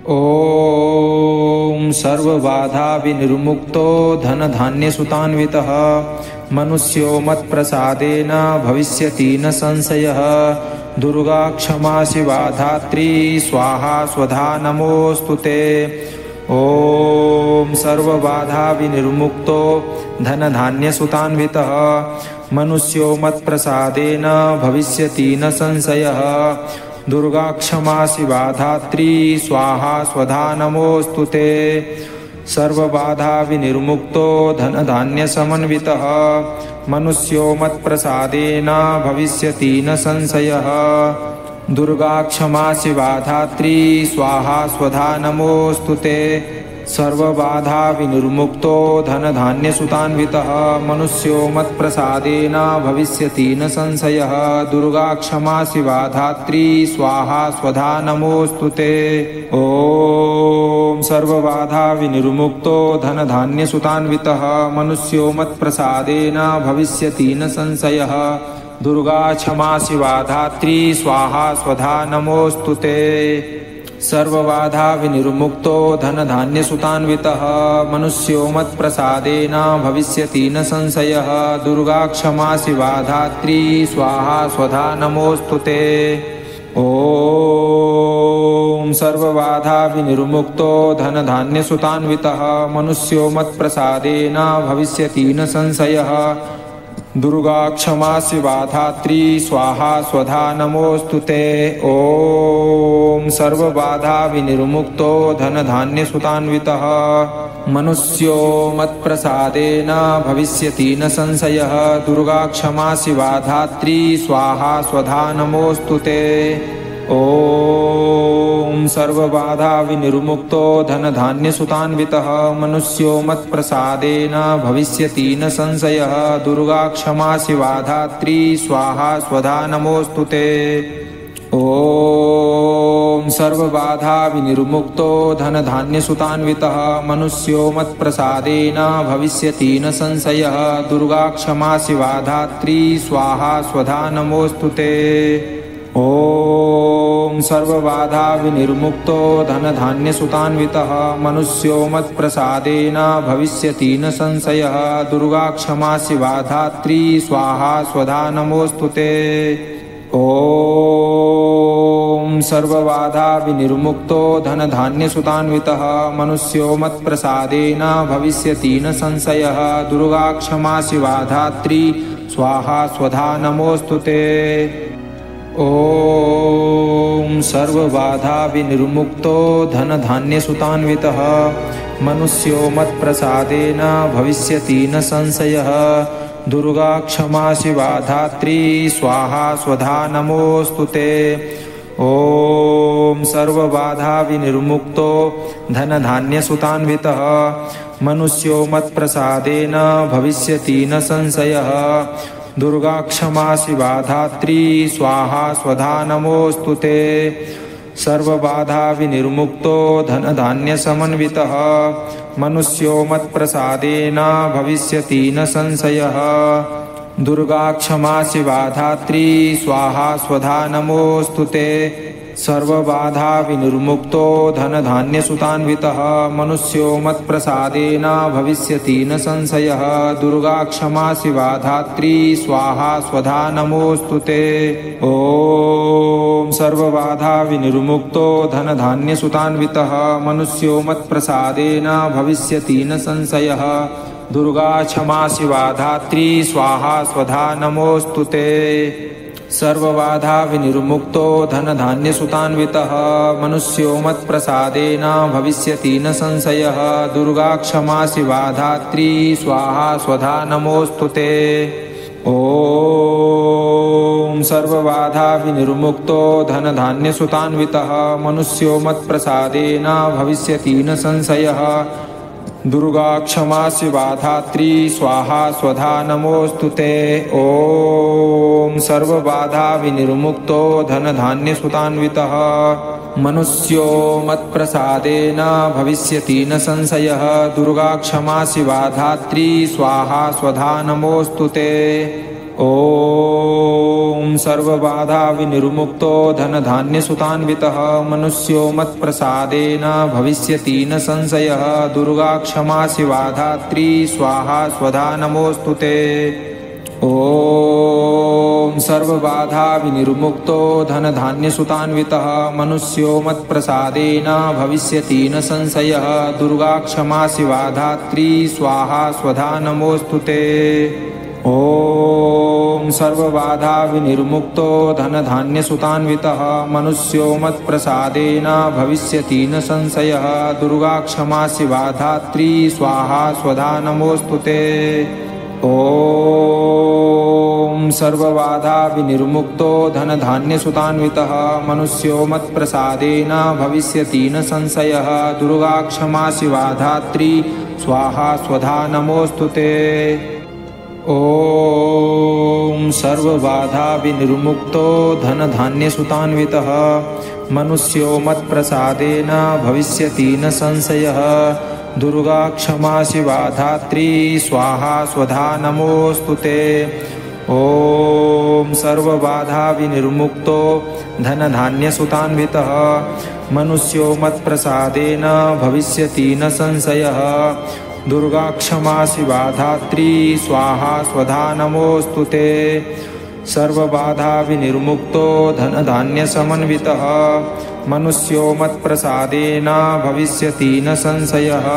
ॐ सर्वबाधा विनिर्मुक्तो धनधान्यसुतान्वितः मनुष्यो मत्प्रसादेन भविष्यति न संशयः। दुर्गा क्षमा शिवा धात्री स्वाहा स्वधा नमोऽस्तु ते। ॐ सर्वबाधा विनिर्मुक्तो धनधान्यसुतान्वितः मनुष्यो मत्प्रसादेन भविष्यति न संशयः। दुर्गा क्षमा शिवा धात्री स्वाहा स्वधा नमोऽस्तु ते। सर्वबाधा विनिर्मुक्तो धनधान्यसमन्वितः मनुष्यो मत्प्रसादेन भविष्यति न संशयः। दुर्गा क्षमा शिवा धात्री स्वाहा स्वधा नमोऽस्तु ते। सर्वबाधा विनिर्मुक्तो धनधान्यसुतान्वितः मनुष्यो मत्प्रसादेन भविष्यति न संशयः। दुर्गा क्षमा शिवा धात्री स्वाहा स्वधा नमोऽस्तु ते। ॐ सर्वबाधा विनिर्मुक्तो धनधान्यसुतान्वितः मनुष्यो मत्प्रसादेन भविष्यति न संशयः। दुर्गा क्षमा शिवा धात्री स्वाहा स्वधा नमोऽस्तु ते। सर्वबाधा विनिर्मुक्तो धनधान्यसुतान्वितः मनुष्यो मत्प्रसादेन भविष्यति न संशयः। दुर्गा क्षमा शिवा धात्री स्वाहा स्वधा नमोऽस्तु ते। ॐ सर्वबाधा विनिर्मुक्तो धनधान्यसुतान्वितः मनुष्यो मत्प्रसादेन भविष्यति न संशयः। दुर्गा क्षमा शिवा धात्री स्वाहा स्वधा नमोऽस्तु ते। ॐ सर्वबाधा विनिर्मुक्तो धनधान्यसुतान्वितः मनुष्यो मत्प्रसादेन भविष्यति न संशयः। दुर्गा क्षमा शिवा धात्री स्वाहा स्वधा नमोऽस्तु ते। ॐ सर्वबाधा विनिर्मुक्तो धनधान्यसुतान्वितः मनुष्यो मत्प्रसादेन भविष्यति न संशयः। दुर्गा क्षमा शिवा धात्री स्वाहा स्वधा नमोऽस्तु ते। ॐ सर्वबाधा विनिर्मुक्तो धनधान्यसुतान्वितः मनुष्यो मत्प्रसादेन भविष्यति न संशयः। दुर्गा क्षमा शिवा धात्री स्वाहा स्वधा नमोऽस्तु ते। ॐ सर्वबाधा विनिर्मुक्तो धनधान्यसुतान्वितः मनुष्यो मत्प्रसादेन भविष्यति न संशयः। दुर्गा क्षमा शिवा धात्री स्वाहा स्वधा नमोऽस्तु ते। ॐ सर्वबाधा विनिर्मुक्तो धनधान्यसुतान्वितः मनुष्यो मत्प्रसादेन भविष्यति न संशयः। दुर्गा क्षमा शिवा धात्री स्वाहा स्वधा नमोऽस्तु ते। ॐ सर्वबाधा विनिर्मुक्तो धनधान्यसुतान्वितः मनुष्यो मत्प्रसादेन भविष्यति न संशयः। दुर्गा क्षमा शिवा धात्री स्वाहा स्वधा नमोऽस्तु ते। ॐ सर्वबाधा विनिर्मुक्तो धनधान्यसुतान्वितः मनुष्यो मत्प्रसादेन भविष्यति न संशयः। दुर्गा क्षमा शिवा धात्री स्वाहा स्वधा नमोऽस्तु ते। सर्वबाधा विनिर्मुक्तो धनधान्यसमन्वितः मनुष्यो मत्प्रसादेन भविष्यति न संशयः। दुर्गा क्षमा शिवा धात्री स्वाहा स्वधा नमोऽस्तु ते। सर्वबाधा विनिर्मुक्तो धनधान्यसुतान्वितः मनुष्यो मत्प्रसादेन भविष्यति न संशयः। दुर्गा क्षमा शिवा धात्री स्वाहा स्वधा नमोऽस्तु ते। ॐ सर्वबाधा विनिर्मुक्तो धनधान्यसुतान्वितः मनुष्यो मत्प्रसादेन भविष्यति न संशयः। दुर्गा क्षमा शिवा धात्री स्वाहा स्वधा नमोऽस्तु ते। सर्वबाधा विनिर्मुक्तो धनधान्यसुतान्वितः मनुष्यो मत्प्रसादेन भविष्यति न संशयः। दुर्गा क्षमा शिवा धात्री स्वाहा स्वधा नमोऽस्तु ते। ॐ सर्वबाधा विनिर्मुक्तो धनधान्यसुतान्वितः मनुष्यो मत्प्रसादेन भविष्यति न संशयः। दुर्गा क्षमा शिवा धात्री स्वाहा स्वधा नमोऽस्तु ते। ॐ सर्वबाधा विनिर्मुक्तो धनधान्यसुतान्वितः मनुष्यो मत्प्रसादेन भविष्यति न संशयः। दुर्गा क्षमा शिवा धात्री स्वाहा स्वधा नमोऽस्तु ते। ॐ सर्वबाधा विनिर्मुक्तो धनधान्यसुतान्वितः मनुष्यो मत्प्रसादेन भविष्यति न संशयः। दुर्गा क्षमा शिवा धात्री स्वाहा स्वधा नमोऽस्तु ते। ॐ सर्वबाधा विनिर्मुक्तो धनधान्यसुतान्वितः मनुष्यो मत्प्रसादेन भविष्यति न संशयः। दुर्गा क्षमा शिवा धात्री स्वाहा स्वधा नमोऽस्तु ते। ॐ सर्वबाधा विनिर्मुक्तो धनधान्यसुतान्वितः मनुष्यो मत्प्रसादेन भविष्यति न संशयः। दुर्गा क्षमा शिवा धात्री स्वाहा स्वधा नमोऽस्तु ते। ॐ सर्वबाधा विनिर्मुक्तो धनधान्यसुतान्वितः मनुष्यो मत्प्रसादेन भविष्यति न संशयः। दुर्गा क्षमा शिवा धात्री स्वाहा स्वधा नमोऽस्तु ते। ॐ सर्वबाधा विनिर्मुक्तो धनधान्यसुतान्वितः मनुष्यो मत्प्रसादेन भविष्यति न संशयः। दुर्गा क्षमा शिवा धात्री स्वाहा स्वधा नमोऽस्तु ते। ॐ सर्वबाधा विनिर्मुक्तो धनधान्यसुतान्वितः मनुष्यो मत्प्रसादेन भविष्यति न संशयः। दुर्गा क्षमा शिवा धात्री स्वाहा स्वधा नमोऽस्तु ते। सर्वबाधा विनिर्मुक्तो धनधान्यसमन्वितः मनुष्यो मत्प्रसादेन भविष्यति न संशयः।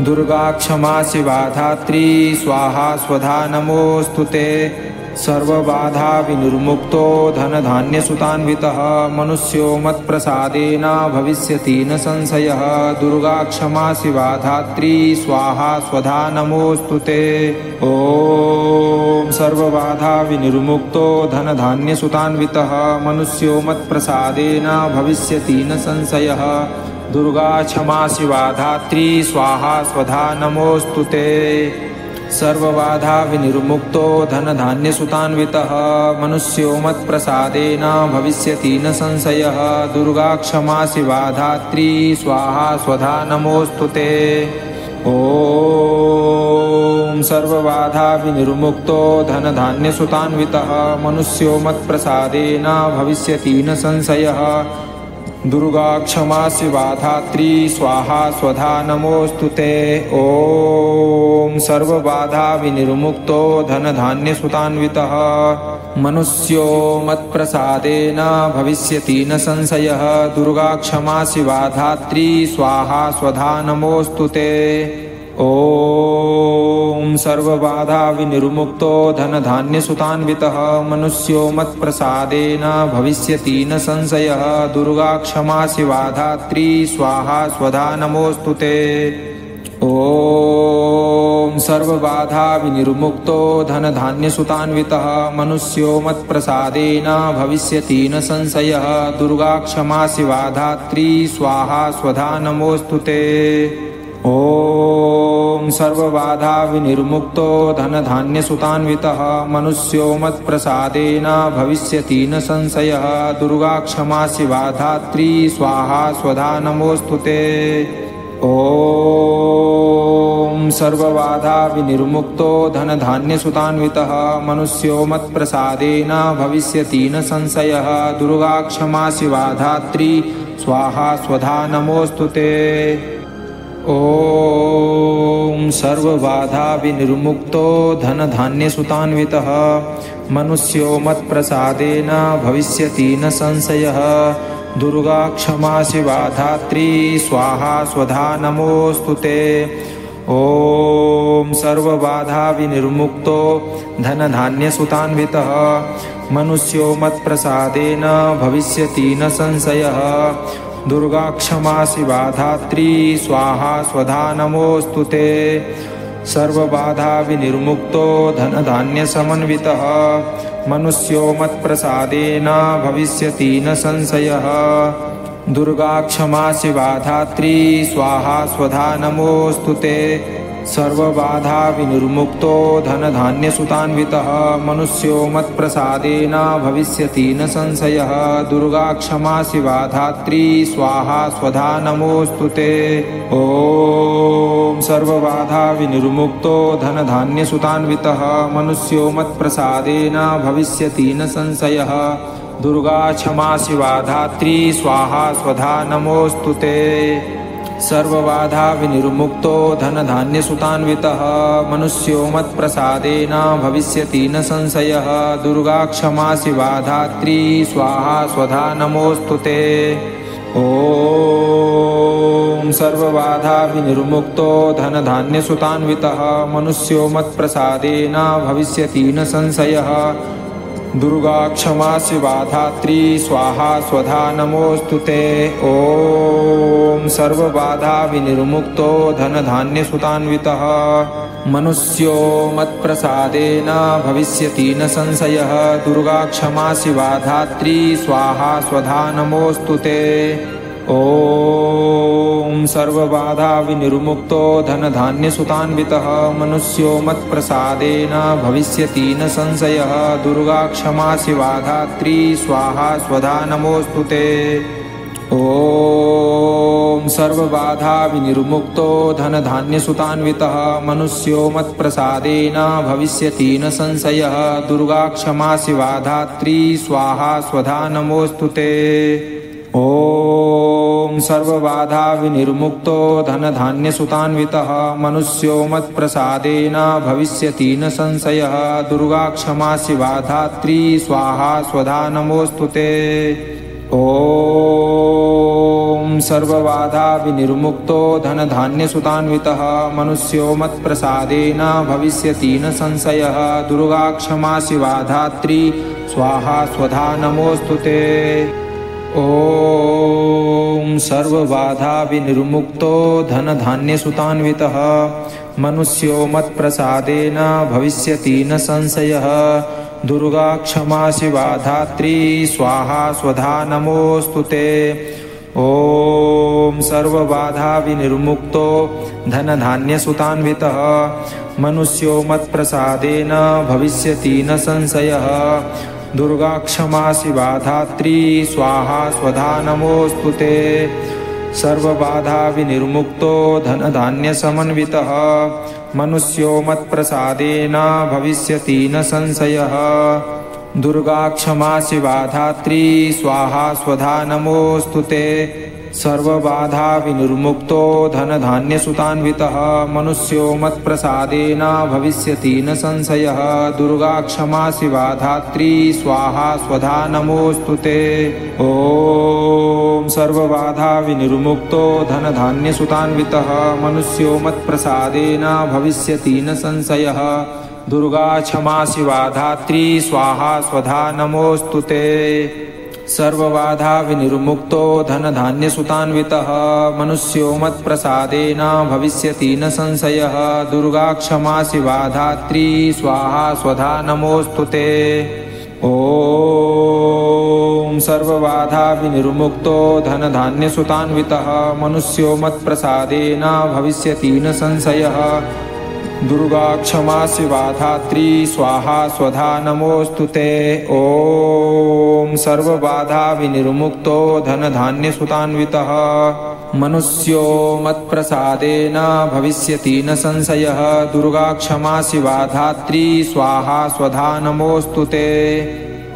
दुर्गा क्षमा शिवा धात्री स्वाहा स्वधा नमोऽस्तु ते। सर्वबाधा विनिर्मुक्तो धनधान्यसुतान्वितः मनुष्यो मत्प्रसादेन भविष्यति न संशयः। दुर्गा क्षमा शिवा धात्री स्वाहा स्वधा नमोऽस्तु ते। ॐ सर्वबाधा विनिर्मुक्तो धनधान्यसुतान्वितः मनुष्यो मत्प्रसादेन भविष्यति न संशयः। दुर्गा क्षमा शिवा धात्री स्वाहा स्वधा नमोऽस्तु ते। सर्वबाधा विनिर्मुक्तो धनधान्यसुतान्वितः मनुष्यो मत्प्रसादेन भविष्यति न संशयः। दुर्गा क्षमा शिवा धात्री स्वाहा स्वधा नमोऽस्तु ते। ॐ सर्वबाधा विनिर्मुक्तो धनधान्यसुतान्वितः मनुष्यो मत्प्रसादेन भविष्यति न संशयः। दुर्गा क्षमा शिवा धात्री स्वाहा स्वधा नमोऽस्तु ते। ॐ सर्वबाधा विनिर्मुक्तो धनधान्यसुतान्वितः मनुष्यो मत्प्रसादेन भविष्यति न संशयः। दुर्गा क्षमा शिवा धात्री स्वाहा स्वधा नमोऽस्तु ते। ॐ सर्वबाधा विनिर्मुक्तो धनधान्यसुतान्वितः मनुष्यो मत्प्रसादेन भविष्यति न संशयः। दुर्गा क्षमा शिवा धात्री स्वाहा स्वधा नमोऽस्तु ते। ॐ सर्वबाधा विनिर्मुक्तो धनधान्यसुतान्वितः मनुष्यो मत्प्रसादेन भविष्यति न संशयः। दुर्गा क्षमा शिवा धात्री स्वाहा स्वधा नमोऽस्तु ते। ॐ सर्वबाधा विनिर्मुक्तो धनधान्यसुतान्वितः मनुष्यो मत्प्रसादेन भविष्यति न संशयः। दुर्गा क्षमा शिवा धात्री स्वाहा स्वधा नमोऽस्तु ते। ॐ सर्वबाधा विनिर्मुक्तो धनधान्यसुतान्वितः मनुष्यो मत्प्रसादेन भविष्यति न संशयः। दुर्गा क्षमा शिवा धात्री स्वाहा स्वधा नमोऽस्तु ते। ॐ सर्वबाधा विनिर्मुक्तो धनधान्यसुतान्वितः मनुष्यो मत्प्रसादेन भविष्यति न संशयः। दुर्गा क्षमा शिवा धात्री स्वाहा स्वधा नमोऽस्तु ते। ॐ सर्वबाधा विनिर्मुक्तो धनधान्यसुतान्वितः मनुष्यो मत्प्रसादेन भविष्यति न संशयः। दुर्गा क्षमा शिवा धात्री स्वाहा स्वधा नमोऽस्तु ते। सर्वबाधा विनिर्मुक्तो धनधान्यसमन्वितः मनुष्यो मत्प्रसादेन भविष्यति न संशयः। दुर्गा क्षमा शिवा धात्री स्वाहा स्वधा नमोऽस्तु ते। सर्वबाधा विनिर्मुक्तो धनधान्यसुतान्वितः मनुष्यो मत्प्रसादेन भविष्यति न संशयः। दुर्गा क्षमा शिवा धात्री स्वाहा स्वधा नमोऽस्तु ते। ॐ सर्वबाधा विनिर्मुक्तो धनधान्यसुतान्वितः मनुष्यो मत्प्रसादेन भविष्यति न संशयः। दुर्गा क्षमा शिवा धात्री स्वाहा स्वधा नमोऽस्तु ते। सर्वबाधा विनिर्मुक्तो धनधान्यसुतान्वितः मनुष्यो मत्प्रसादेन भविष्यति न संशयः। दुर्गा क्षमा शिवा धात्री स्वाहा स्वधा नमोऽस्तु ते। ॐ सर्वबाधा विनिर्मुक्तो धनधान्यसुतान्वितः मनुष्यो मत्प्रसादेन भविष्यति न संशयः। दुर्गा क्षमा शिवा धात्री स्वाहा स्वधा नमोऽस्तु ते। ॐ सर्वबाधा विनिर्मुक्तो धनधान्यसुतान्वितः मनुष्यो मत्प्रसादेन भविष्यति न संशयः। दुर्गा क्षमा शिवा धात्री स्वाहा स्वधा नमोऽस्तु ते। ॐ सर्वबाधा विनिर्मुक्तो धनधान्यसुतान्वितः मनुष्यो मत्प्रसादेन भविष्यति न संशयः। दुर्गा क्षमा शिवा धात्री स्वाहा स्वधा नमोऽस्तु ते। ॐ सर्वबाधा विनिर्मुक्तो धनधान्यसुतान्वितः मनुष्यो मत्प्रसादेन भविष्यति न संशयः। दुर्गा क्षमा शिवा धात्री स्वाहा स्वधा नमोऽस्तु ते। ॐ सर्वबाधा विनिर्मुक्तो धनधान्यसुतान्वितः मनुष्यो मत्प्रसादेन भविष्यति न संशयः। दुर्गा क्षमा शिवा धात्री स्वाहा स्वधा नमोऽस्तु ते। ॐ सर्वबाधा विनिर्मुक्तो धनधान्यसुतान्वितः मनुष्यो मत्प्रसादेन भविष्यति न संशयः। दुर्गा क्षमा शिवा धात्री स्वाहा स्वधा नमोऽस्तु ते। ॐ सर्वबाधा विनिर्मुक्तो धनधान्यसुतान्वितः मनुष्यो मत्प्रसादेन भविष्यति न संशयः। दुर्गा क्षमा शिवा धात्री स्वाहा स्वधा नमोऽस्तु ते। ॐ सर्वबाधा विनिर्मुक्तो धनधान्यसुतान्वितः मनुष्यो मत्प्रसादेन भविष्यति न संशयः। दुर्गा क्षमा शिवा धात्री स्वाहा स्वधा नमोऽस्तु ते। सर्वबाधा विनिर्मुक्तो धनधान्यसमन्वितः मनुष्यो मत्प्रसादेन भविष्यति न संशयः। दुर्गा क्षमा शिवा धात्री स्वाहा स्वधा नमोऽस्तु ते। सर्वबाधा विनिर्मुक्तो धनधान्यसुतान्वितः मनुष्यो मत्प्रसादेन भविष्यति न संशयः। दुर्गा क्षमा शिवा धात्री स्वाहा स्वधा नमोऽस्तु ते। ॐ सर्वबाधा विनिर्मुक्तो धनधान्यसुतान्वितः मनुष्यो मत्प्रसादेन भविष्यति न संशयः। दुर्गा क्षमा शिवा धात्री स्वाहा स्वधा नमोऽस्तु ते। सर्वबाधा विनिर्मुक्तो धनधान्यसुतान्वितः मनुष्यो मत्प्रसादेन भविष्यति न संशयः। दुर्गा क्षमा शिवा धात्री स्वाहा स्वधा नमोऽस्तु ते। ॐ सर्वबाधा विनिर्मुक्तो धनधान्यसुतान्वितः मनुष्यो मत्प्रसादेन भविष्यति न संशयः। दुर्गा क्षमा शिवा धात्री स्वाहा स्वधा नमोऽस्तु ते। ॐ सर्वबाधा विनिर्मुक्तो धनधान्यसुतान्वितः मनुष्यो मत्प्रसादेन भविष्यति न संशयः। दुर्गा क्षमा शिवा धात्री स्वाहा स्वधा नमोऽस्तु ते।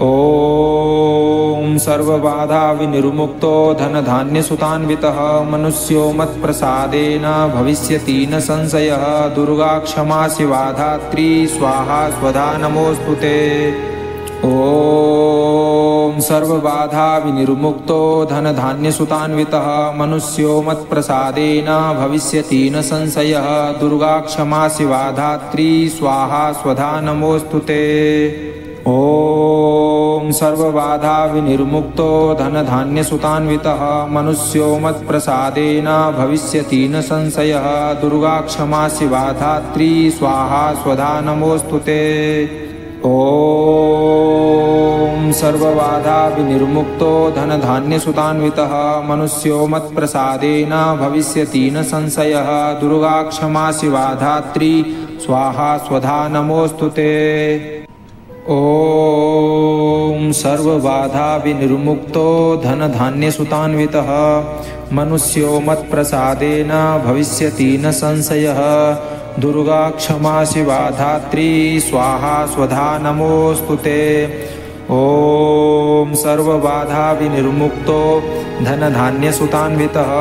ॐ सर्वबाधा विनिर्मुक्तो धनधान्यसुतान्वितः मनुष्यो मत्प्रसादेन भविष्यति न संशयः। दुर्गा क्षमा शिवा धात्री स्वाहा स्वधा नमोऽस्तु ते। ॐ सर्वबाधा विनिर्मुक्तो धनधान्यसुतान्वितः मनुष्यो मत्प्रसादेन भविष्यति न संशयः। दुर्गा क्षमा शिवा धात्री स्वाहा स्वधा नमोऽस्तु ते। ॐ सर्वबाधा विनिर्मुक्तो धनधान्यसुतान्वितः मनुष्यो मत्प्रसादेन भविष्यति न संशयः। दुर्गा क्षमा शिवा धात्री स्वाहा स्वधा नमोऽस्तु ते। ॐ ॐ सर्वबाधा विनिर्मुक्तो धनधान्यसुतान्वितः मनुष्यो मत्प्रसादेन भविष्यति न संशयः दुर्गा क्षमा शिवा धात्री स्वाहा स्वधा नमोऽस्तु ते। ॐ सर्वबाधा विनिर्मुक्तो धनधान्यसुतान्वितः मनुष्यो मत्प्रसादेन भविष्यति न संशयः दुर्गा क्षमा शिवा धात्री स्वाहा स्वधा नमोऽस्तु ते। ॐ सर्वबाधा विनिर्मुक्तो धनधान्यसुतान्वितः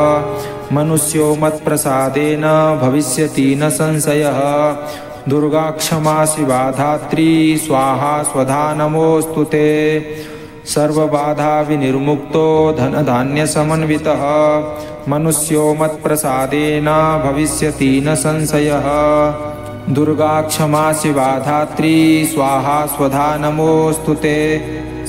मनुष्यो मत्प्रसादेन भविष्यति न संशयः दुर्गा क्षमा शिवा धात्री स्वाहा स्वधा नमोऽस्तु ते। सर्वबाधा विनिर्मुक्तो धनधान्यसमन्वितः मनुष्यो मत्प्रसादेन भविष्यति न संशयः दुर्गा क्षमा शिवा धात्री स्वाहा स्वधा नमोऽस्तु ते।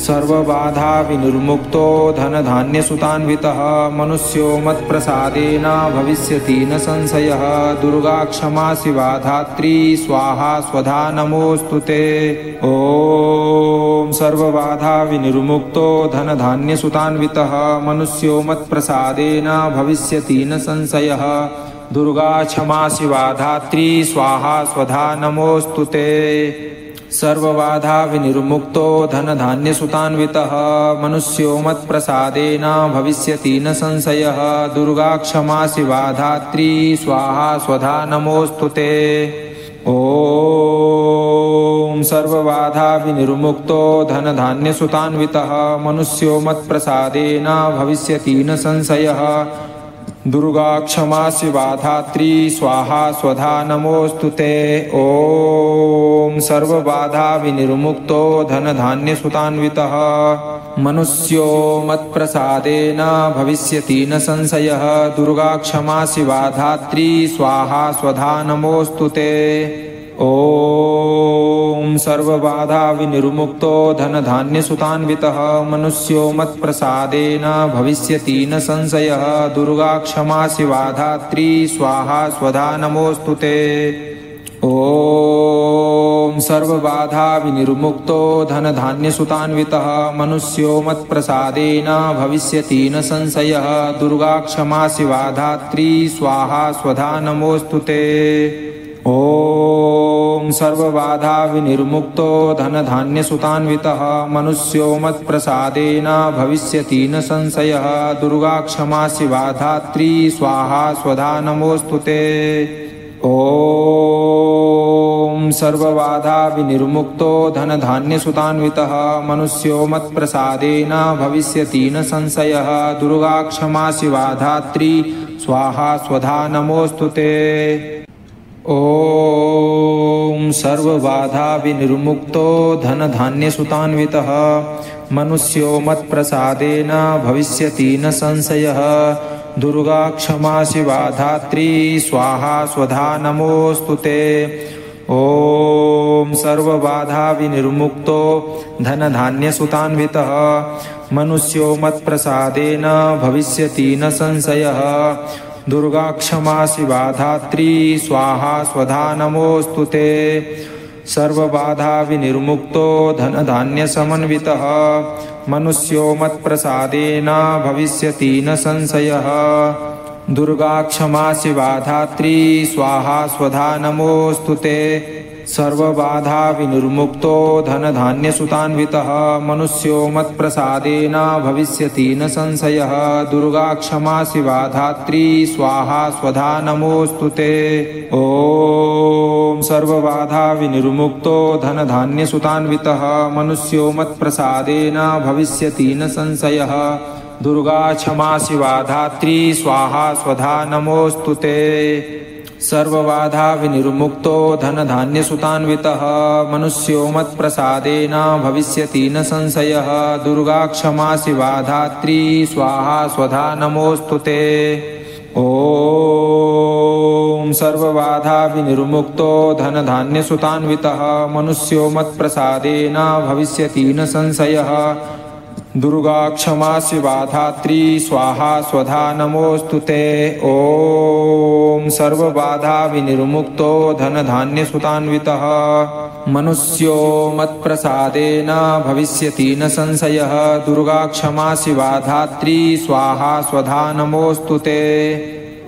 सर्वबाधा विनिर्मुक्तो धनधान्यसुतान्वितः मनुष्यो मत्प्रसादेन भविष्यति न संशयः दुर्गा क्षमा शिवा धात्री स्वाहा स्वधा नमोऽस्तु ते। ॐ सर्वबाधा विनिर्मुक्तो धनधान्यसुतान्वितः मनुष्यो मत्प्रसादेन भविष्यति न संशयः दुर्गा क्षमा शिवा धात्री स्वाहा स्वधा नमोऽस्तु ते। सर्वबाधा विनिर्मुक्तो धनधान्यसुतान्वितः मनुष्यो मत्प्रसादेन भविष्यति न संशयः दुर्गा क्षमा शिवा धात्री स्वाहा स्वधा नमोऽस्तु ते। ॐ सर्वबाधा विनिर्मुक्तो धनधान्यसुतान्वितः मनुष्यो मत्प्रसादेन भविष्यति न संशयः दुर्गा क्षमा शिवा धात्री स्वाहा स्वधा नमोऽस्तु ते। ॐ सर्वबाधा विनिर्मुक्तो धनधान्यसुतान्वितः मनुष्यो मत्प्रसादेन भविष्यति न संशयः दुर्गा क्षमा शिवा धात्री स्वाहा स्वधा नमोऽस्तु ते। ॐ सर्वबाधा विनिर्मुक्तो धनधान्यसुतान्वितः मनुष्यो मत्प्रसादेन भविष्यति न संशयः दुर्गा क्षमा शिवा धात्री स्वाहा स्वधा नमोऽस्तु ते। ॐ सर्वबाधा विनिर्मुक्तो धनधान्यसुतान्वितः मनुष्यो मत्प्रसादेन भविष्यति न संशयः दुर्गा क्षमा शिवा धात्री स्वाहा स्वधा नमोऽस्तु ते। ॐ सर्वबाधा विनिर्मुक्तो धनधान्यसुतान्वितः मनुष्यो मत्प्रसादेन भविष्यति न संशयः दुर्गा क्षमा शिवा धात्री स्वाहा स्वधा नमोऽस्तु ते। ॐ सर्वबाधा विनिर्मुक्तो धनधान्यसुतान्वितः मनुष्यो मत्प्रसादेन भविष्यति न संशयः दुर्गा क्षमा शिवा धात्री स्वाहा स्वधा नमोऽस्तु ते। ॐ सर्वबाधा विनिर्मुक्तो धनधान्यसुतान्वितः मनुष्यो मत्प्रसादेन भविष्यति न संशयः दुर्गा क्षमा शिवा धात्री स्वाहा स्वधा नमोऽस्तु ते। ॐ सर्वबाधा विनिर्मुक्तो धनधान्यसुतान्वितः मनुष्यो मत्प्रसादेन भविष्यति न संशयः दुर्गा क्षमा शिवा धात्री स्वाहा स्वधा नमोऽस्तु ते। सर्वबाधा विनिर्मुक्तो धनधान्यसमन्वितः मनुष्यो मत्प्रसादेन भविष्यति न संशयः दुर्गा क्षमा शिवा धात्री स्वाहा स्वधा नमोऽस्तु ते। सर्वबाधा विनिर्मुक्तो धनधान्यसुतान्वितः मनुष्यो मत्प्रसादेन भविष्यति न संशयः दुर्गा क्षमा शिवा धात्री स्वाहा स्वधा नमोऽस्तु ते। ॐ सर्वबाधा विनिर्मुक्तो धनधान्यसुतान्वितः मनुष्यो मत्प्रसादेन भविष्यति न संशयः दुर्गा क्षमा शिवा धात्री स्वाहा स्वधा नमोऽस्तु ते। सर्वबाधा विनिर्मुक्तो धनधान्यसुतान्वितः मनुष्यो मत्प्रसादेन भविष्यति न संशयः दुर्गा क्षमा शिवा धात्री स्वाहा स्वधा नमोऽस्तु ते। ॐ सर्वबाधा विनिर्मुक्तो धनधान्यसुतान्वितः मनुष्यो मत्प्रसादेन भविष्यति न संशयः दुर्गा क्षमा शिवा धात्री स्वाहा स्वधा नमोऽस्तु ते। ॐ सर्वबाधा विनिर्मुक्तो धनधान्यसुतान्वितः मनुष्यो मत्प्रसादेन भविष्यति न संशयः। दुर्गा क्षमा शिवा धात्री स्वाहा स्वधा नमोऽस्तु ते।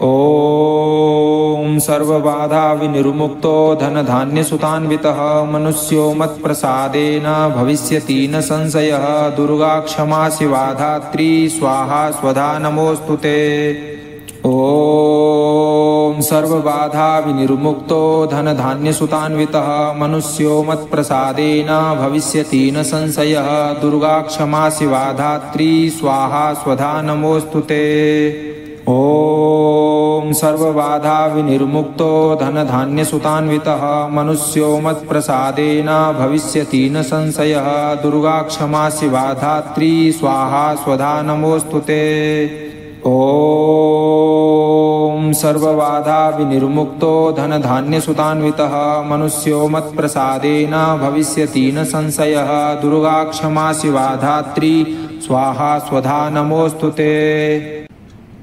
ॐ सर्वबाधा विनिर्मुक्तो धनधान्यसुतान्वितः मनुष्यो मत्प्रसादेन भविष्यति न संशयः। दुर्गा क्षमा शिवा धात्री स्वाहा स्वधा नमोऽस्तु ते। ॐ सर्वबाधा विनिर्मुक्तो धनधान्यसुतान्वितः मनुष्यो मत्प्रसादेन भविष्यति न संशयः। दुर्गा क्षमा शिवा धात्री स्वाहा स्वधा नमोऽस्तु ते। ॐ सर्वबाधा विनिर्मुक्तो धनधान्यसुतान्वितः मनुष्यो मत्प्रसादेन भविष्यति न संशयः। दुर्गा क्षमा शिवा धात्री स्वाहा स्वधा नमोऽस्तु ते। ॐ सर्वबाधा विनिर्मुक्तो धनधान्यसुतान्वितः मनुष्यो मत्प्रसादेन भविष्यति न संशयः। दुर्गा क्षमा शिवा धात्री स्वाहा स्वधा नमोऽस्तु ते।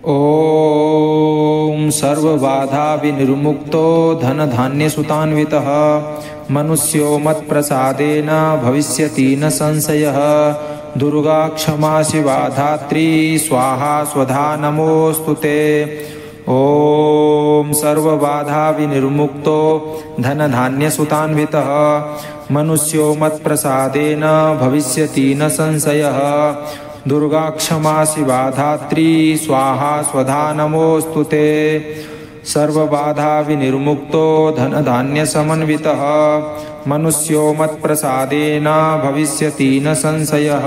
ॐ सर्वबाधा विनिर्मुक्तो धनधान्यसुतान्वितः मनुष्यो मत्प्रसादेन भविष्यति न संशयः। दुर्गा क्षमा शिवा धात्री स्वाहा स्वधा नमोऽस्तु ते। ॐ सर्वबाधा विनिर्मुक्तो धनधान्यसुतान्वितः मनुष्यो मत्प्रसादेन भविष्यति न संशयः। दुर्गा क्षमा शिवा धात्री स्वाहा स्वधा नमोऽस्तु ते। सर्वबाधा विनिर्मुक्तो धनधान्यसमन्वितः मनुष्यो मत्प्रसादेन भविष्यति न संशयः।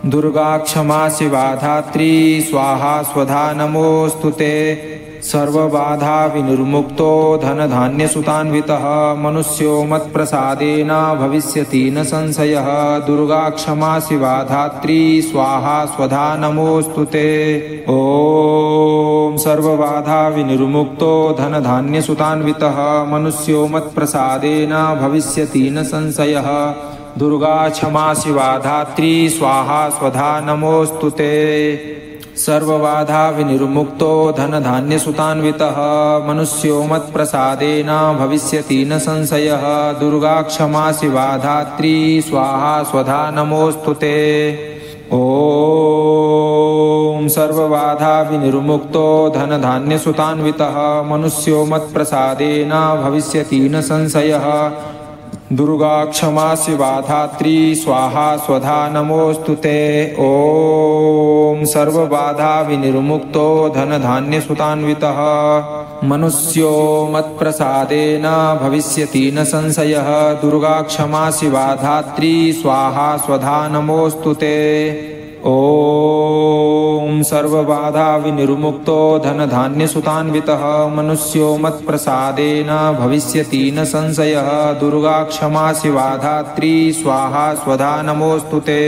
दुर्गा क्षमा शिवा धात्री स्वाहा स्वधा नमोऽस्तु ते। सर्वबाधा विनिर्मुक्तो धनधान्यसुतान्वितः मनुष्यो मत्प्रसादेन भविष्यति न संशयः। दुर्गा क्षमा शिवा धात्री स्वाहा स्वधा नमोऽस्तु ते। ॐ सर्वबाधा विनिर्मुक्तो धनधान्यसुतान्वितः मनुष्यो मत्प्रसादेन भविष्यति न संशयः। दुर्गा क्षमा शिवा धात्री स्वाहा स्वधा नमोऽस्तु ते। सर्वबाधा विनिर्मुक्तो धनधान्यसुतान्वितः मनुष्यो मत्प्रसादेन भविष्यति न संशयः। दुर्गा क्षमा शिवा धात्री स्वाहा स्वधा नमोऽस्तु ते। ॐ सर्वबाधा विनिर्मुक्तो धनधान्यसुतान्वितः मनुष्यो मत्प्रसादेन भविष्यति न संशयः। दुर्गा क्षमा शिवा धात्री स्वाहा स्वधा नमोऽस्तु ते। ॐ सर्वबाधा विनिर्मुक्तो धनधान्यसुतान्वितः मनुष्यो मत्प्रसादेन भविष्यति न संशयः। दुर्गा क्षमा शिवा धात्री स्वाहा स्वधा नमोऽस्तु ते। ॐ सर्वबाधा विनिर्मुक्तो धनधान्यसुतान्वितः मनुष्यो मत्प्रसादेन भविष्यति न संशयः। दुर्गा क्षमा शिवा धात्री स्वाहा स्वधा नमोऽस्तु ते।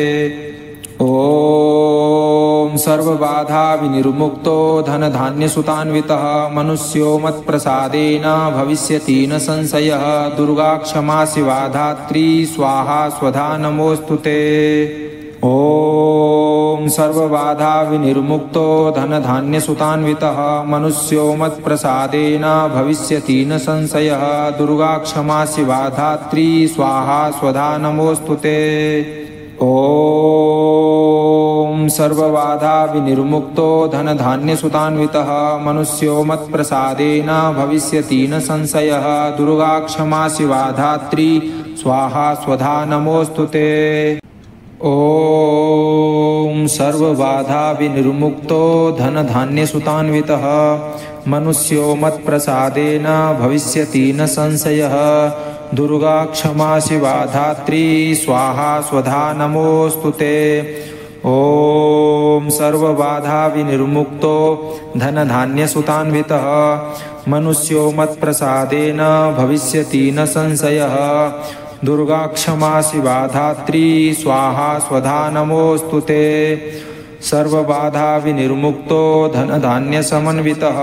ॐ सर्वबाधा विनिर्मुक्तो धनधान्यसुतान्वितः मनुष्यो मत्प्रसादेन भविष्यति न संशयः। दुर्गा क्षमा शिवा धात्री स्वाहा स्वधा नमोऽस्तु ते। ॐ सर्वबाधा विनिर्मुक्तो धनधान्यसुतान्वितः मनुष्यो मत्प्रसादेन भविष्यति न संशयः। दुर्गा क्षमा शिवा धात्री स्वाहा स्वधा नमोऽस्तु ते। ॐ सर्वबाधा विनिर्मुक्तो धनधान्यसुतान्वितः मनुष्यो मत्प्रसादेन भविष्यति न संशयः। दुर्गा क्षमा शिवा धात्री स्वाहा स्वधा नमोऽस्तु ते। ॐ सर्वबाधा विनिर्मुक्तो धनधान्यसुतान्वितः मनुष्यो मत्प्रसादेन भविष्यति न संशयः। दुर्गा क्षमा शिवा धात्री स्वाहा स्वधा नमोऽस्तु ते। ॐ सर्वबाधा विनिर्मुक्तो धनधान्यसुतान्वितः मनुष्यो मत्प्रसादेन भविष्यति न संशयः। दुर्गा क्षमा शिवा धात्री स्वाहा स्वधा नमोऽस्तु ते। सर्वबाधा विनिर्मुक्तो धनधान्यसमन्वितः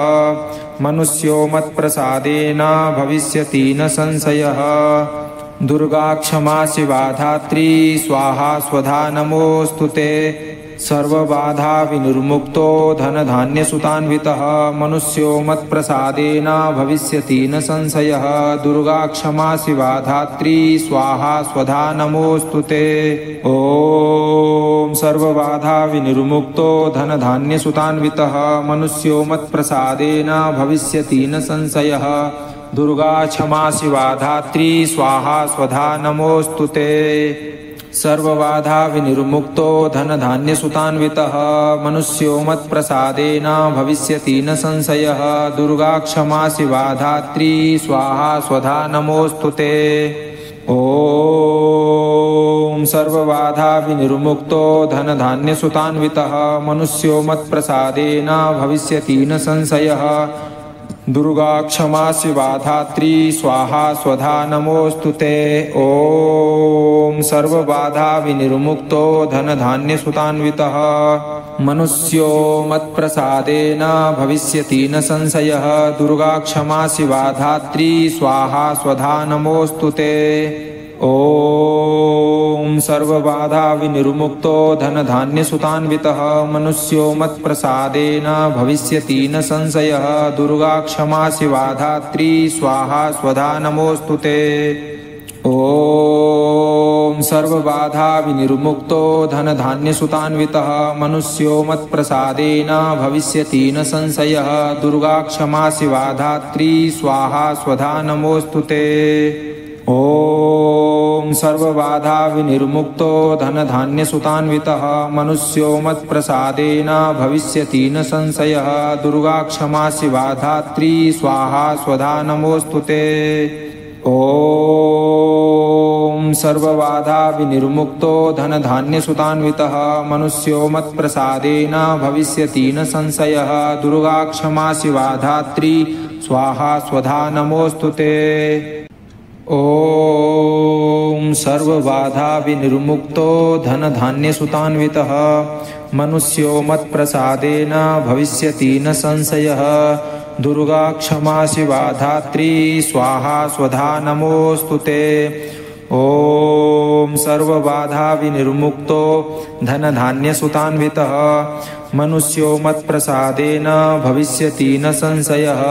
मनुष्यो मत्प्रसादेन भविष्यति न संशयः। दुर्गा क्षमा शिवा धात्री स्वाहा स्वधा नमोऽस्तु ते। सर्वबाधा विनिर्मुक्तो धनधान्यसुतान्वितः मनुष्यो मत्प्रसादेन भविष्यति न संशयः। दुर्गा क्षमा शिवा धात्री स्वाहा स्वधा नमोऽस्तु ते। ॐ सर्वबाधा विनिर्मुक्तो धनधान्यसुतान्वितः मनुष्यो मत्प्रसादेन भविष्यति न संशयः। दुर्गा क्षमा शिवा धात्री स्वाहा स्वधा नमोऽस्तु ते। सर्वबाधा विनिर्मुक्तो धनधान्यसुतान्वितः मनुष्यो मत्प्रसादेन भविष्यति न संशयः। दुर्गा क्षमा शिवा धात्री स्वाहा स्वधा नमोऽस्तु ते। ॐ सर्वबाधा विनिर्मुक्तो धनधान्यसुतान्वितः मनुष्यो मत्प्रसादेन भविष्यति न संशयः। दुर्गा क्षमा शिवा धात्री स्वाहा स्वधा नमोऽस्तु ते। ॐ सर्वबाधा विनिर्मुक्तो धनधान्यसुतान्वितः मनुष्यो मत्प्रसादेन भविष्यति न संशयः। दुर्गा क्षमा शिवा धात्री स्वाहा स्वधा नमोऽस्तु ते। ॐ सर्वबाधा विनिर्मुक्तो धनधान्यसुतान्वितः मनुष्यो मत्प्रसादेन भविष्यति न संशयः। दुर्गा क्षमा शिवा धात्री स्वाहा स्वधा नमोऽस्तु ते। ॐ सर्वबाधा विनिर्मुक्तो धनधान्यसुतान्वितः मनुष्यो मत्प्रसादेन भविष्यति न संशयः। दुर्गा क्षमा शिवा धात्री स्वाहा स्वधा नमोऽस्तु ते। ॐ सर्वबाधा विनिर्मुक्तो धनधान्यसुतान्वितः मनुष्यो मत्प्रसादेन भविष्यति न संशयः। दुर्गा क्षमा शिवा धात्री स्वाहा स्वधा नमोऽस्तु ते। ॐ सर्वबाधा विनिर्मुक्तो धनधान्यसुतान्वितः मनुष्यो मत्प्रसादेन भविष्यति न संशयः। दुर्गा क्षमा शिवा धात्री स्वाहा स्वधा नमोऽस्तु ते। ॐ सर्वबाधा विनिर्मुक्तो धनधान्यसुतान्वितः मनुष्यो मत्प्रसादेन भविष्यति न संशयः। दुर्गा क्षमा शिवा धात्री स्वाहा स्वधा नमोऽस्तु ते। ॐ सर्वबाधा विनिर्मुक्तो धनधान्यसुतान्वितः मनुष्यो मत्प्रसादेन भविष्यति न संशयः।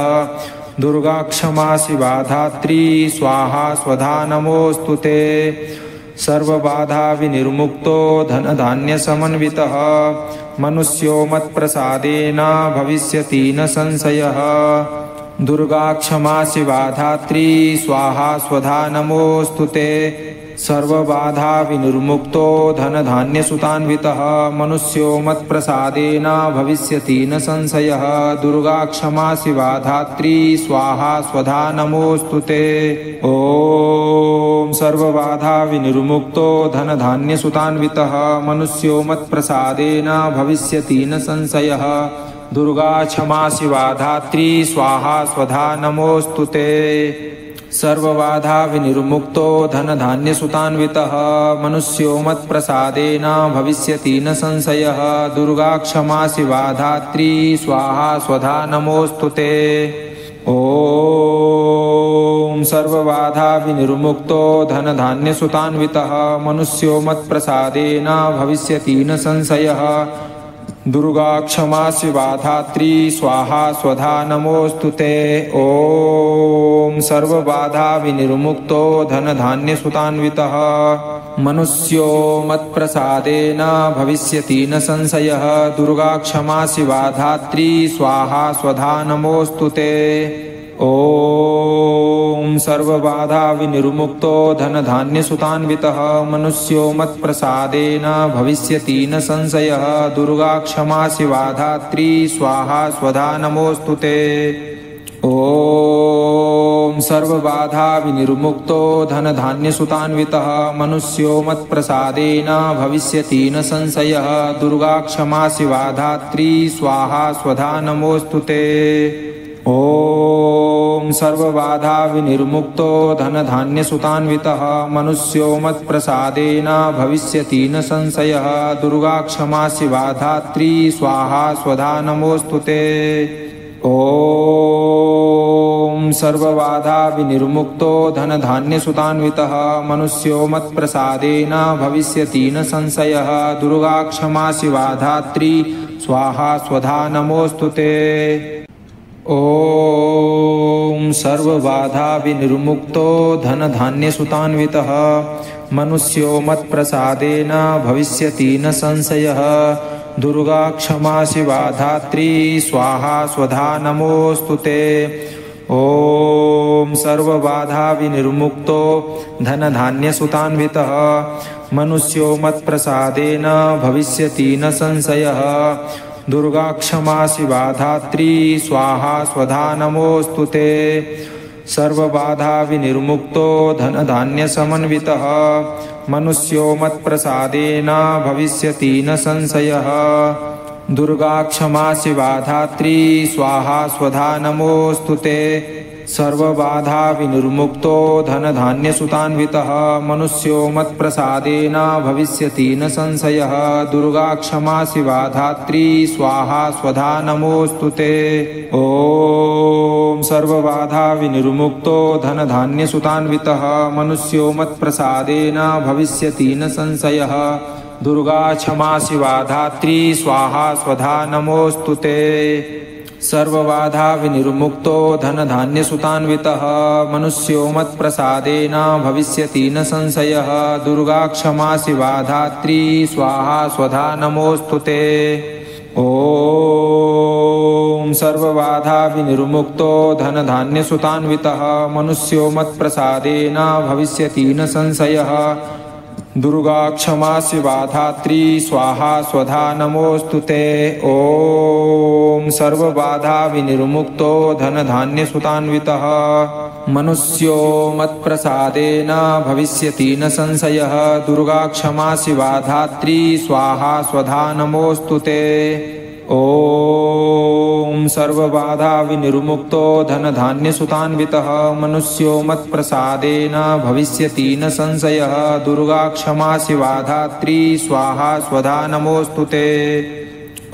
दुर्गा क्षमा शिवा धात्री स्वाहा स्वधा नमोऽस्तु ते। सर्वबाधा विनिर्मुक्तो धनधान्यसमन्वितः मनुष्यो मत्प्रसादेन भविष्यति न संशयः। दुर्गा क्षमा शिवा धात्री स्वाहा स्वधा नमोऽस्तु ते। सर्वबाधा विनिर्मुक्तो धनधान्यसुतान्वितः मनुष्यो मत्प्रसादेन भविष्यति न संशयः। दुर्गा क्षमा शिवा धात्री स्वाहा स्वधा नमोऽस्तु ते। ॐ सर्वबाधा विनिर्मुक्तो धनधान्यसुतान्वितः मनुष्यो मत्प्रसादेन भविष्यति न संशयः। दुर्गा क्षमा शिवा धात्री स्वाहा स्वधा नमोऽस्तु ते। सर्वबाधा विनिर्मुक्तो धनधान्यसुतान्वितः मनुष्यो मत्प्रसादेन भविष्यति न संशयः। दुर्गा क्षमा शिवा धात्री स्वाहा स्वधा नमोऽस्तु ते। ॐ सर्वबाधा विनिर्मुक्तो धनधान्यसुतान्वितः मनुष्यो मत्प्रसादेन भविष्यति न संशयः। दुर्गा क्षमा शिवा धात्री स्वाहा स्वधा नमोऽस्तु ते। ॐ सर्वबाधा विनिर्मुक्तो धनधान्यसुतान्वितः मनुष्यो मत्प्रसादेन भविष्यति न संशयः। दुर्गा क्षमा शिवा धात्री स्वाहा स्वधा नमोऽस्तु ते। ॐ सर्वबाधा विनिर्मुक्तो धनधान्यसुतान्वितः मनुष्यो मत्प्रसादेन भविष्यति न संशयः। दुर्गा क्षमा शिवा धात्री स्वाहा स्वधा नमोऽस्तु ते। ॐ सर्वबाधा विनिर्मुक्तो धनधान्यसुतान्वितः मनुष्यो मत्प्रसादेन भविष्यति न संशयः। दुर्गा क्षमा शिवा धात्री स्वाहा स्वधा नमोऽस्तु ते। ॐ सर्वबाधा विनिर्मुक्तो धनधान्यसुतान्वितः मनुष्यो मत्प्रसादेन भविष्यति न संशयः। दुर्गा क्षमा शिवा धात्री स्वाहा स्वधा नमोऽस्तु ते। ॐ सर्वबाधा विनिर्मुक्तो धनधान्यसुतान्वितः मनुष्यो मत्प्रसादेन भविष्यति न संशयः दुर्गा क्षमा शिवा धात्री स्वाहा स्वधा नमोऽस्तु ते। ॐ सर्वबाधा विनिर्मुक्तो धनधान्यसुतान्वितः मनुष्यो मत्प्रसादेन भविष्यति न संशयः दुर्गा क्षमा शिवा धात्री स्वाहा स्वधा नमोऽस्तु ते। ॐ सर्वबाधा विनिर्मुक्तो धनधान्यसुतान्वितः मनुष्यो मत्प्रसादेन भविष्यति न संशयः दुर्गा क्षमा शिवा धात्री स्वाहा स्वधा नमोऽस्तु ते। सर्वबाधा विनिर्मुक्तो धनधान्यसमन्वितः मनुष्यो मत्प्रसादेन भविष्यति न संशयः दुर्गा क्षमा शिवा धात्री स्वाहा स्वधा नमोऽस्तु ते। सर्वबाधा विनिर्मुक्तो धनधान्यसुतान्वितः मनुष्यो मत्प्रसादेन भविष्यति न संशयः दुर्गा क्षमा शिवा धात्री स्वाहा स्वधा नमोऽस्तु ते। ॐ सर्वबाधा विनिर्मुक्तो धनधान्यसुतान्वितः मनुष्यो मत्प्रसादेन भविष्यति न संशयः दुर्गा क्षमा शिवा धात्री स्वाहा स्वधा नमोऽस्तु ते। सर्वबाधा विनिर्मुक्तो धनधान्यसुतान्वितः मनुष्यो मत्प्रसादेन भविष्यति न संशयः दुर्गा क्षमा शिवा धात्री स्वाहा स्वधा नमोऽस्तु ते। ॐ सर्वबाधा विनिर्मुक्तो धनधान्यसुतान्वितः मनुष्यो मत्प्रसादेन भविष्यति न संशयः दुर्गा क्षमा शिवा धात्री स्वाहा स्वधा नमोऽस्तु ते। ॐ सर्वबाधा विनिर्मुक्तो धनधान्यसुतान्वितः मनुष्यो मत्प्रसादेन भविष्यति न संशयः दुर्गा क्षमा शिवा धात्री स्वाहा स्वधा नमोऽस्तु ते। ॐ सर्वबाधा विनिर्मुक्तो धनधान्यसुतान्वितः मनुष्यो मत्प्रसादेन भविष्यति न संशयः दुर्गा क्षमा शिवा धात्री स्वाहा स्वधा नमोऽस्तु ते।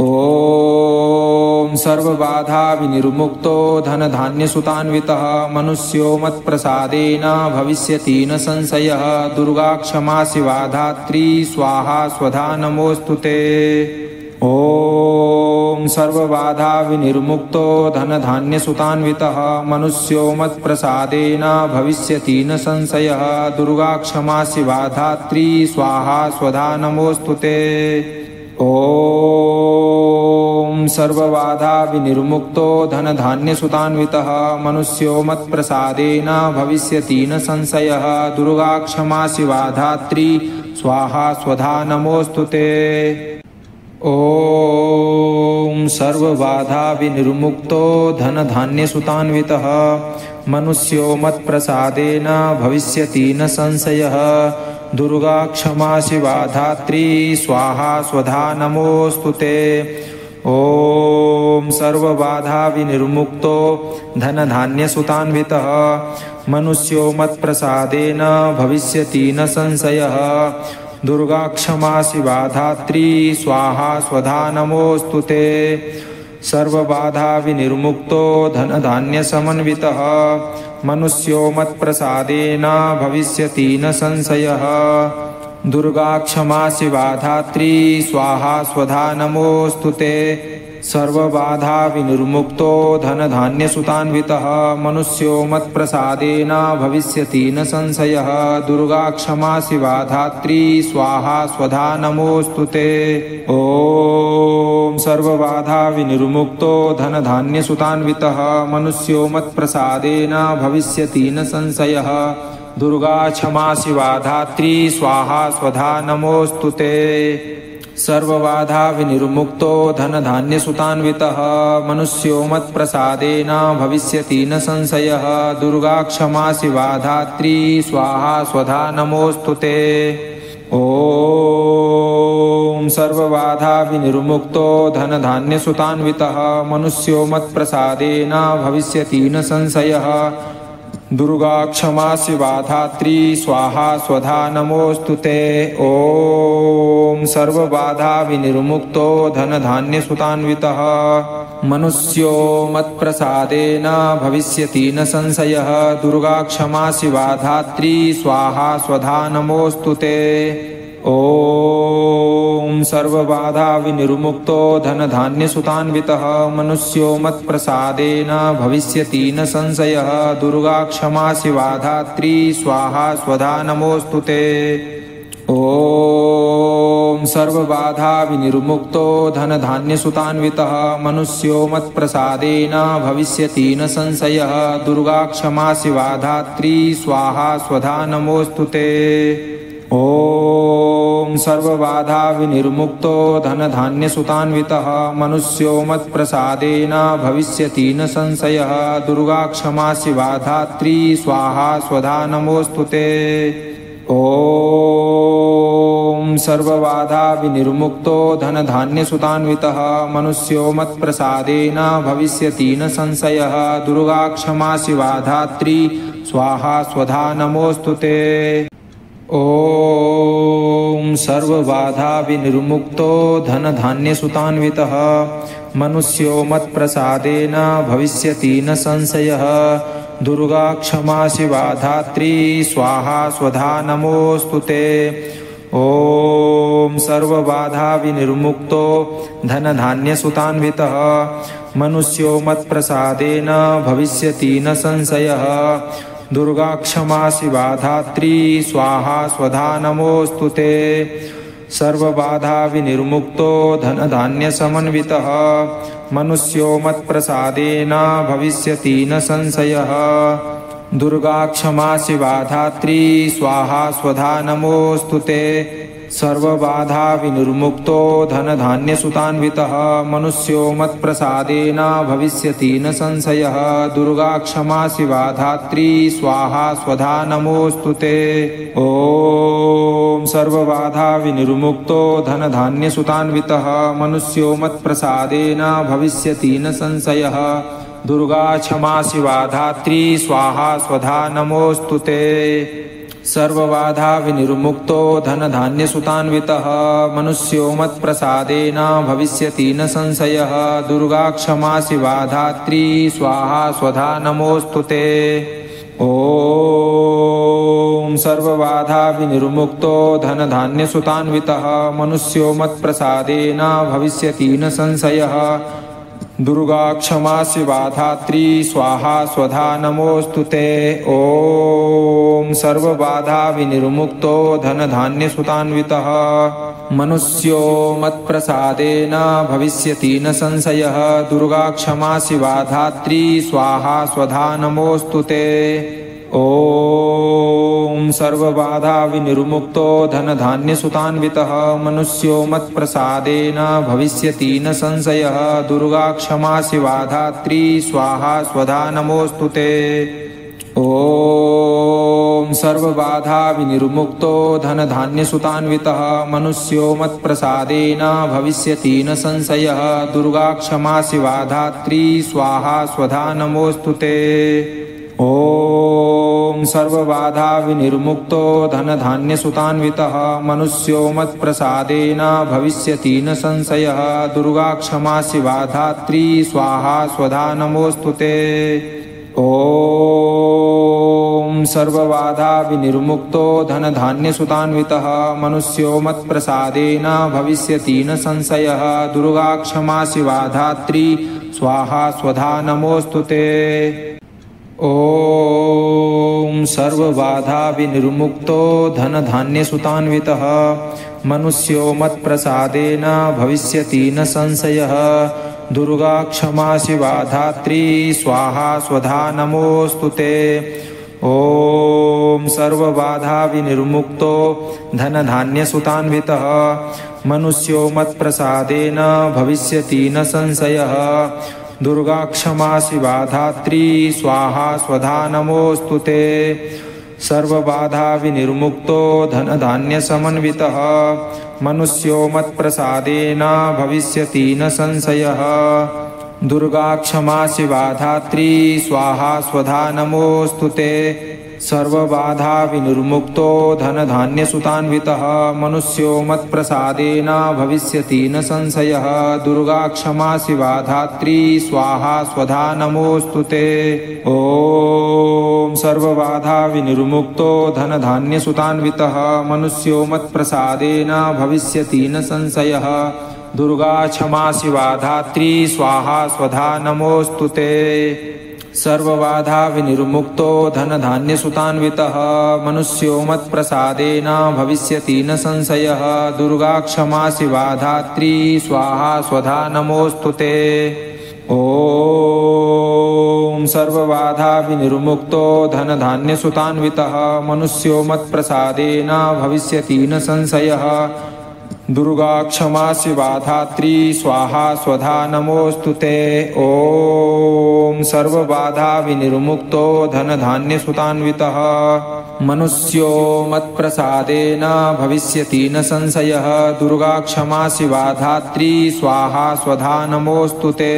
ॐ सर्वबाधा विनिर्मुक्तो धनधान्यसुतान्वितः मनुष्यो मत्प्रसादेन भविष्यति न संशयः दुर्गा क्षमा शिवा धात्री स्वाहा स्वधा नमोऽस्तु ते। ॐ सर्वबाधा विनिर्मुक्तो धनधान्यसुतान्वितः मनुष्यो मत्प्रसादेन भविष्यति न संशयः दुर्गा क्षमा शिवा धात्री स्वाहा स्वधा नमोऽस्तु ते। ॐ सर्वबाधा विनिर्मुक्तो धनधान्यसुतान्वितः मनुष्यो मत्प्रसादेन भविष्यति न संशयः दुर्गा क्षमा शिवा धात्री स्वाहा स्वधा नमोऽस्तु ते। ॐ सर्वबाधा विनिर्मुक्तो धनधान्यसुतान्वितः मनुष्यो मत्प्रसादेन भविष्यति न संशयः दुर्गा क्षमा शिवा धात्री स्वाहा स्वधा नमोऽस्तु ते। ॐ सर्वबाधा विनिर्मुक्तो धनधान्यसुतान्वितः मनुष्यो मत्प्रसादेन भविष्यति न संशयः दुर्गा क्षमा शिवा धात्री स्वाहा स्वधा नमोऽस्तु ते। सर्वबाधा विनिर्मुक्तो धनधान्यसमन्वितः मनुष्यो मत्प्रसादेन भविष्यति न संशयः दुर्गा क्षमा शिवा धात्री स्वाहा स्वधा नमोऽस्तु ते। सर्वबाधा विनिर्मुक्तो धनधान्यसुतान्वितः मनुष्यो मत्प्रसादेन भविष्यति न संशयः दुर्गा क्षमा शिवा धात्री स्वाहा स्वधा नमोऽस्तु ते। ॐ सर्वबाधा विनिर्मुक्तो धनधान्यसुतान्वितः मनुष्यो मत्प्रसादेन भविष्यति न संशयः दुर्गा क्षमा शिवा धात्री स्वाहा स्वधा नमोऽस्तु ते। सर्वबाधा विनिर्मुक्तो धनधान्यसुतान्वितः मनुष्यो मत्प्रसादेन भविष्यति न संशयः दुर्गा क्षमा शिवा धात्री स्वाहा स्वधा नमोऽस्तु ते। ॐ सर्वबाधा विनिर्मुक्तो धनधान्यसुतान्वितः मनुष्यो मत्प्रसादेन भविष्यति न संशयः दुर्गा क्षमा शिवा धात्री स्वाहा स्वधा नमोऽस्तु ते। ॐ सर्वबाधा विनिर्मुक्तो धनधान्यसुतान्वितः मनुष्यो मत्प्रसादेन भविष्यति न संशयः। दुर्गा क्षमा शिवा धात्री स्वाहा स्वधा नमोऽस्तु ते। ॐ सर्वबाधा विनिर्मुक्तो धनधान्यसुतान्वितः मनुष्यो मत्प्रसादेन भविष्यति न संशयः। दुर्गा क्षमा शिवा धात्री स्वाहा स्वधा नमोऽस्तु ते। ॐ सर्वबाधा विनिर्मुक्तो धनधान्यसुतान्वितः मनुष्यो मत्प्रसादेन भविष्यति न संशयः। दुर्गा क्षमा शिवा धात्री स्वाहा स्वधा नमोऽस्तु ते। ॐ सर्वबाधा विनिर्मुक्तो धनधान्यसुतान्वितः मनुष्यो मत्प्रसादेन भविष्यति न संशयः। दुर्गा क्षमा शिवा धात्री स्वाहा स्वधा नमोऽस्तु ते। ॐ सर्वबाधा विनिर्मुक्तो धनधान्यसुतान्वितः मनुष्यो मत्प्रसादेन भविष्यति न संशयः। दुर्गा क्षमा शिवा धात्री स्वाहा स्वधा नमोऽस्तु ते। ॐ सर्वबाधा विनिर्मुक्तो धनधान्यसुतान्वितः मनुष्यो मत्प्रसादेन भविष्यति न संशयः। दुर्गा क्षमा शिवा धात्री स्वाहा स्वधा नमोऽस्तु ते। ॐ सर्वबाधा विनिर्मुक्तो धनधान्यसुतान्वितः मनुष्यो मत्प्रसादेन भविष्यति न संशयः। दुर्गा क्षमा शिवा धात्री स्वाहा स्वधा नमोऽस्तु ते। सर्वबाधा विनिर्मुक्तो धनधान्यसमन्वितः मनुष्यो मत्प्रसादेन भविष्यति न संशयः। दुर्गा क्षमा शिवा धात्री स्वाहा स्वधा नमोऽस्तु ते। सर्वबाधा विनिर्मुक्तो धनधान्यसुतान्वितः मनुष्यो मत्प्रसादेन भविष्यति न संशयः। दुर्गा क्षमा शिवा धात्री स्वाहा स्वधा नमोऽस्तु ते। ॐ सर्वबाधा विनिर्मुक्तो धनधान्यसुतान्वितः मनुष्यो मत्प्रसादेन भविष्यति न संशयः। दुर्गा क्षमा शिवा धात्री स्वाहा स्वधा नमोऽस्तु ते। सर्वबाधा विनिर्मुक्तो धनधान्यसुतान्वितः मनुष्यो मत्प्रसादेन भविष्यति न संशयः। दुर्गा क्षमा शिवा धात्री स्वाहा स्वधा नमोऽस्तु ते। ॐ सर्वबाधा विनिर्मुक्तो धनधान्यसुतान्वितः मनुष्यो मत्प्रसादेन भविष्यति न संशयः। दुर्गा क्षमा शिवा धात्री स्वाहा स्वधा नमोऽस्तु ते। ॐ सर्वबाधा विनिर्मुक्तो धनधान्यसुतान्वितः मनुष्यो मत्प्रसादेन भविष्यति न संशयः। दुर्गा क्षमा शिवा धात्री स्वाहा स्वधा नमोऽस्तु ते। ॐ सर्वबाधा विनिर्मुक्तो धनधान्यसुतान्वितः मनुष्यो मत्प्रसादेन भविष्यति न संशयः। दुर्गा क्षमा शिवा धात्री स्वाहा स्वधा नमोऽस्तु ते। ॐ सर्वबाधा विनिर्मुक्तो धनधान्यसुतान्वितः मनुष्यो मत्प्रसादेन भविष्यति न संशयः। दुर्गा क्षमा शिवा धात्री स्वाहा स्वधा नमोऽस्तु ते। ॐ सर्वबाधा विनिर्मुक्तो धनधान्यसुतान्वितः मनुष्यो मत्प्रसादेन भविष्यति न संशयः। दुर्गा क्षमा शिवा धात्री स्वाहा स्वधा नमोऽस्तु ते। ॐ सर्वबाधा विनिर्मुक्तो धनधान्यसुतान्वितः मनुष्यो मत्प्रसादेन भविष्यति न संशयः। दुर्गा क्षमा शिवा धात्री स्वाहा स्वधा नमोऽस्तु ते। ॐ सर्वबाधा विनिर्मुक्तो धनधान्यसुतान्वितः मनुष्यो मत्प्रसादेन भविष्यति न संशयः। दुर्गा क्षमा शिवा धात्री स्वाहा स्वधा नमोऽस्तु ते। ॐ सर्वबाधा विनिर्मुक्तो धनधान्यसुतान्वितः मनुष्यो मत्प्रसादेन भविष्यति न संशयः। दुर्गा क्षमा शिवा धात्री स्वाहा स्वधा नमोऽस्तु ते। सर्वबाधा विनिर्मुक्तो धनधान्यसमन्वितः मनुष्यो मत्प्रसादेन भविष्यति न संशयः। दुर्गा क्षमा शिवा धात्री स्वाहा स्वधा नमोऽस्तु ते। सर्वबाधा विनिर्मुक्तो धनधान्यसुतान्वितः मनुष्यो मत्प्रसादेन भविष्यति न संशयः दुर्गा क्षमा शिवा धात्री स्वाहा स्वधा नमोऽस्तु ते। ॐ सर्वबाधा विनिर्मुक्तो धनधान्यसुतान्वितः मनुष्यो मत्प्रसादेन भविष्यति न संशयः दुर्गा क्षमा शिवा धात्री स्वाहा स्वधा नमोऽस्तु ते। सर्वबाधा विनिर्मुक्तो धनधान्यसुतान्वितः मनुष्यो मत्प्रसादेन भविष्यति न संशयः दुर्गा क्षमा शिवा धात्री स्वाहा स्वधा नमोऽस्तु ते। ॐ सर्वबाधा विनिर्मुक्तो धनधान्यसुतान्वितः मनुष्यो मत्प्रसादेन भविष्यति न संशयः दुर्गा क्षमा शिवा धात्री स्वाहा स्वधा नमोऽस्तु ते। ॐ सर्वबाधा विनिर्मुक्तो धनधान्यसुतान्वितः मनुष्यो मत्प्रसादेन भविष्यति न संशयः दुर्गा क्षमा शिवा धात्री स्वाहा स्वधा नमोऽस्तु ते।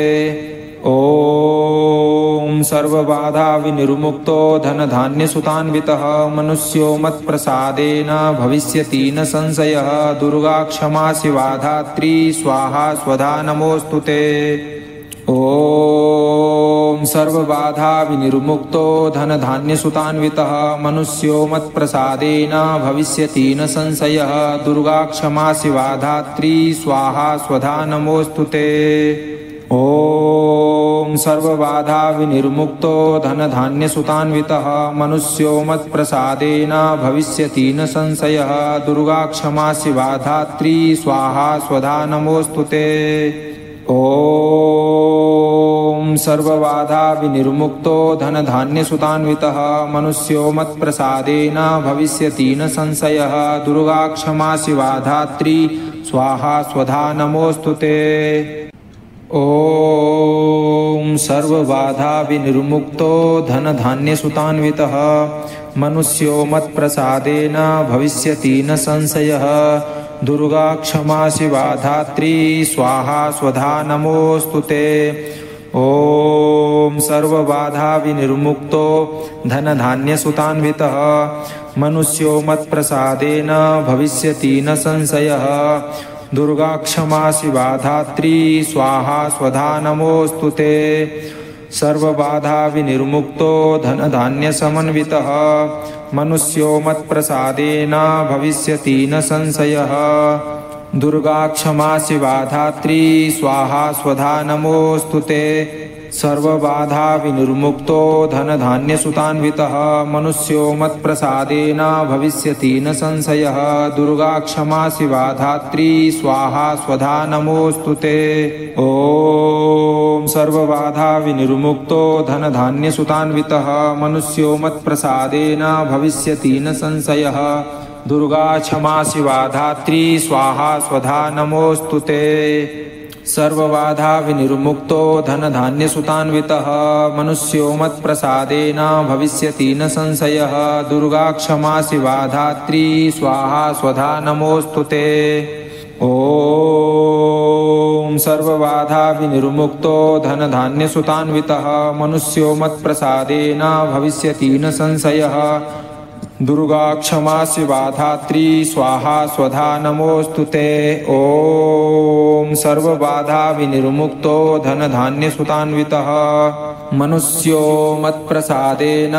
ॐ सर्वबाधा विनिर्मुक्तो धनधान्यसुतान्वितः मनुष्यो मत्प्रसादेन भविष्यति न संशयः दुर्गा क्षमा शिवा धात्री स्वाहा स्वधा नमोऽस्तु ते। ॐ सर्वबाधा विनिर्मुक्तो धनधान्यसुतान्वितः मनुष्यो मत्प्रसादेन भविष्यति न संशयः दुर्गा क्षमा शिवा धात्री स्वाहा स्वधा नमोऽस्तु ते। ॐ सर्वबाधा विनिर्मुक्तो धनधान्यसुतान्वितः मनुष्यो मत्प्रसादेन भविष्यति न संशयः दुर्गा क्षमा शिवा धात्री स्वाहा स्वधा नमोऽस्तु ते। ॐ सर्वबाधा विनिर्मुक्तो धनधान्यसुतान्वितः मनुष्यो मत्प्रसादेन भविष्यति न संशयः दुर्गा क्षमा शिवा धात्री स्वाहा स्वधा नमोऽस्तु ते। ॐ सर्वबाधा विनिर्मुक्तो धनधान्यसुतान्वितः मनुष्यो मत्प्रसादेन भविष्यति न संशयः दुर्गा क्षमा शिवा धात्री स्वाहा स्वधा नमोऽस्तु ते। ॐ सर्वबाधा विनिर्मुक्तो धनधान्यसुतान्वितः मनुष्यो मत्प्रसादेन भविष्यति न संशयः दुर्गा क्षमा शिवा धात्री स्वाहा स्वधा नमोऽस्तु ते। सर्वबाधा विनिर्मुक्तो धनधान्यसमन्वितः मनुष्यो मत्प्रसादेन भविष्यति न संशयः दुर्गा क्षमा शिवा धात्री स्वाहा स्वधा नमोऽस्तु ते। सर्वबाधा विनिर्मुक्तो धनधान्यसुतान्वितः मनुष्यो मत्प्रसादेन भविष्यति न संशयः दुर्गा क्षमा शिवा धात्री स्वाहा स्वधा नमोऽस्तु ते। ॐ सर्वबाधा विनिर्मुक्तो धनधान्यसुतान्वितः मनुष्यो मत्प्रसादेन भविष्यति न संशयः दुर्गा क्षमा शिवा धात्री स्वाहा स्वधा नमोऽस्तु ते। सर्वबाधा विनिर्मुक्तो धनधान्यसुतान्वितः मनुष्यो मत्प्रसादेन भविष्यति न संशयः दुर्गा क्षमा शिवा धात्री स्वाहा स्वधा नमोऽस्तु ते। ॐ सर्वबाधा विनिर्मुक्तो धनधान्यसुतान्वितः मनुष्यो मत्प्रसादेन भविष्यति न संशयः दुर्गा क्षमा शिवा धात्री स्वाहा स्वधा नमोऽस्तु ते। ॐ सर्वबाधा विनिर्मुक्तो धनधान्यसुतान्वितः मनुष्यो मत्प्रसादेन